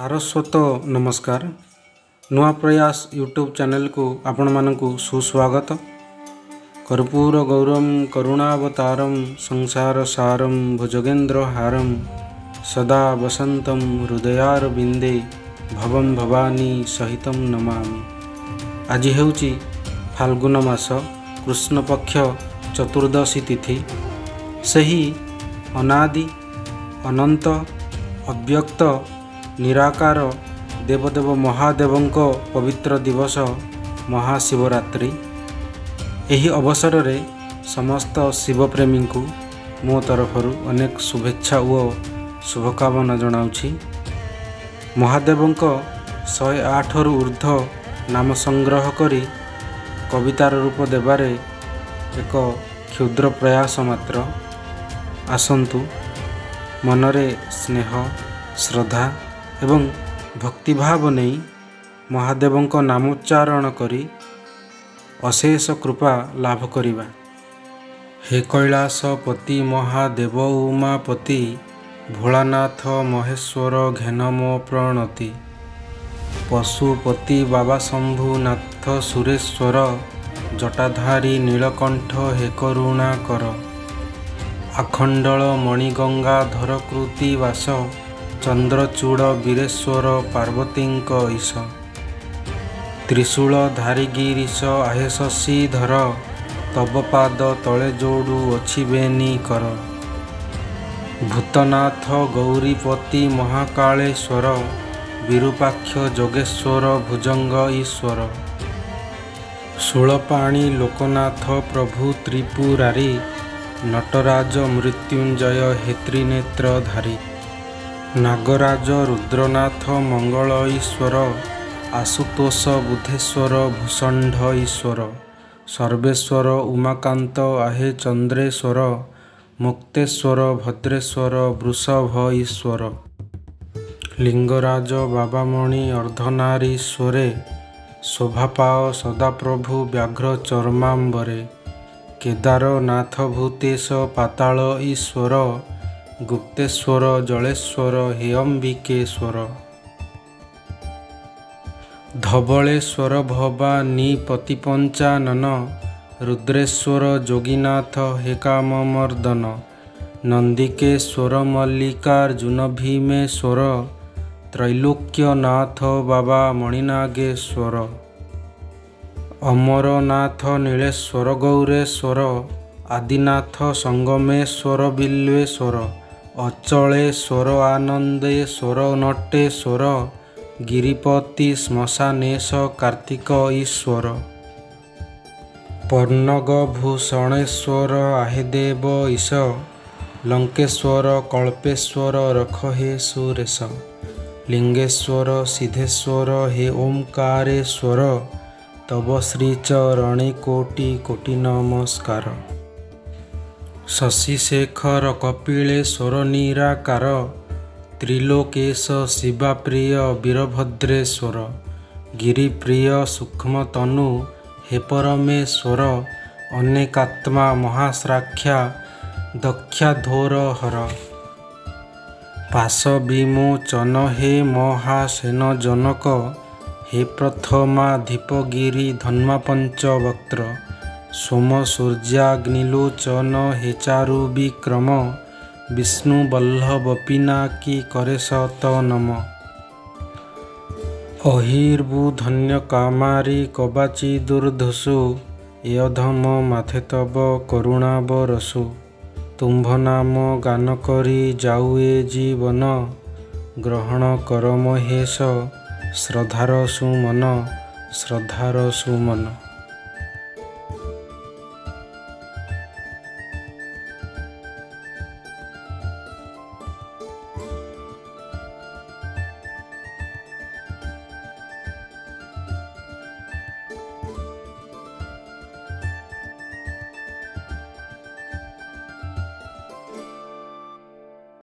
सारस्वत नमस्कार। नुआ प्रयास यूट्यूब चैनल को आपण मानकु सुस्वागत। कर्पूर गौरम करुणावतारम संसार सारम भुजगेन्द्र हारम सदा वसंतम हृदयारविंदे भवम भवानी सहितम नमामि। आज हेउची फाल्गुन मास कृष्ण पक्ष चतुर्दशी तिथि। सही अनादि अनंत अव्यक्त निराकार देवदेव महादेवंको पवित्र दिवस महाशिवरात्रि। एही अवसर रे समस्त शिवप्रेमी को मो तरफरु अनेक शुभेच्छा और शुभकामना जनाउछि। महादेवंको 108 रु ऊर्ध्व नाम संग्रह करी कवितार रूप देबारे एक क्षुद्र प्रयास मात्र। आसंतु मनरे स्नेह श्रद्धा एवं भक्तिभाव नहीं महादेवंको नामोच्चारण करी अशेष कृपा लाभ करिबा। हे कैलासपति महादेव उमापति भोलानाथ महेश्वर घेन मो प्रणति। पशुपति बाबा शंभुनाथ सुरेश्वर जटाधारी नीलकंठ हे करुणा कर। आखंडल मणिगंगाधर कृति वास चंद्रचूड़ वीरेश्वर पार्वतींक ईश। त्रिशूल धारी गिरीश आहे शशिधर तब पाद तले जोड़ू अछि बेनी कर। भूतनाथ गौरीपति महाकालेश्वर विरूपाक्ष जोगेश्वर भुजंग ईश्वर। शूलपाणी लोकनाथ प्रभु त्रिपुरारी नटराज मृत्युंजय हे त्रिनेत्रधारी। नागराज रुद्रनाथ मंगल ईश्वर आशुतोष बुधेश्वर भूषण्ड ईश्वर। सर्वेश्वर उमाकांत आहे चंद्रेश्वर मुक्तेश्वर भद्रेश्वर वृषभ ईश्वर। लिंगराज बाबामणि अर्धनारीश्वरे शोभापाओ सदाप्रभु व्याघ्र चर्मांबरे। केदारनाथ भूतेश पाताल ईश्वर गुप्तेश्वर जलेश्वर हे अंबिकेश्वर। धवलेश्वर भवानी पति पंचानन रुद्रेश्वर जोगीनाथ हे काममर्दन। नंदिकेश्वर मल्लिकार्जुन भीमेश्वर त्रैलोक्यनाथ बाबा मणिनागेश्वर। अमरनाथ नीलेश्वर गौरेश्वर आदिनाथ संगमेश्वर बिल्वेश्वर। अचलेश्वर आनंदेश्वर नटेश्वर गिरिपति श्मशानेश कार्तिक ईश्वर। पर्णग भूषणेश्वर आहेदेव ईश लंकेश्वर कल्पेश्वर रख हे सुरेश। लिंगेश्वर सिद्धेश्वर हे ओंकारेश्वर तब श्रीचरणी कोटि कोटि नमस्कार। शशिशेखर कपिलेश्वर निराकार त्रिलोकेश शिवाप्रिय वीरभद्रेश्वर। गिरिप्रिय सूक्ष्मतनु हे परमेश्वर अनेकात्मा महाश्राक्षा दक्षाधोर हर। पाश विमोचन हे महासेन जनक हे प्रथमाधिपगिरि धन्मा पंचवक्त्र। सोम सूर्याग्निलोचन हे चारु विक्रम विष्णु बल्लभ पिनाकी करे शत नम। अहिर्बुधन्य कामारी कबाची दुर्धसु यधम माथे तब करुणा बरसु। तुम्भ नाम गान करी जाउए जीवन ग्रहण कर महेश श्रद्धार सुमन श्रद्धार सुमन।